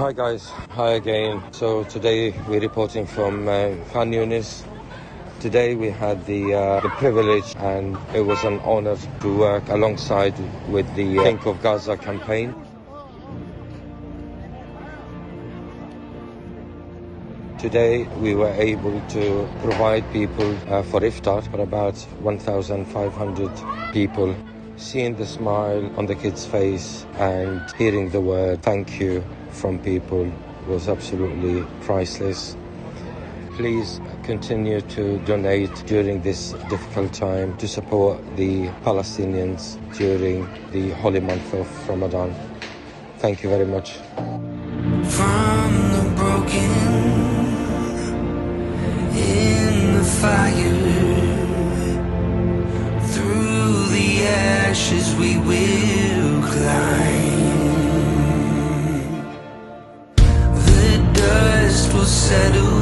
Hi guys, hi again. So today we're reporting from Khan Yunis. Today we had the privilege and it was an honor to work alongside with the Think of Gaza campaign. Today we were able to provide people for iftar for about 1,500 people. Seeing the smile on the kids' face and hearing the word thank you from people was absolutely priceless. Please continue to donate during this difficult time to support the Palestinians during the holy month of Ramadan. Thank you very much. From the broken in the fire, through the ashes we will climb. The dust will settle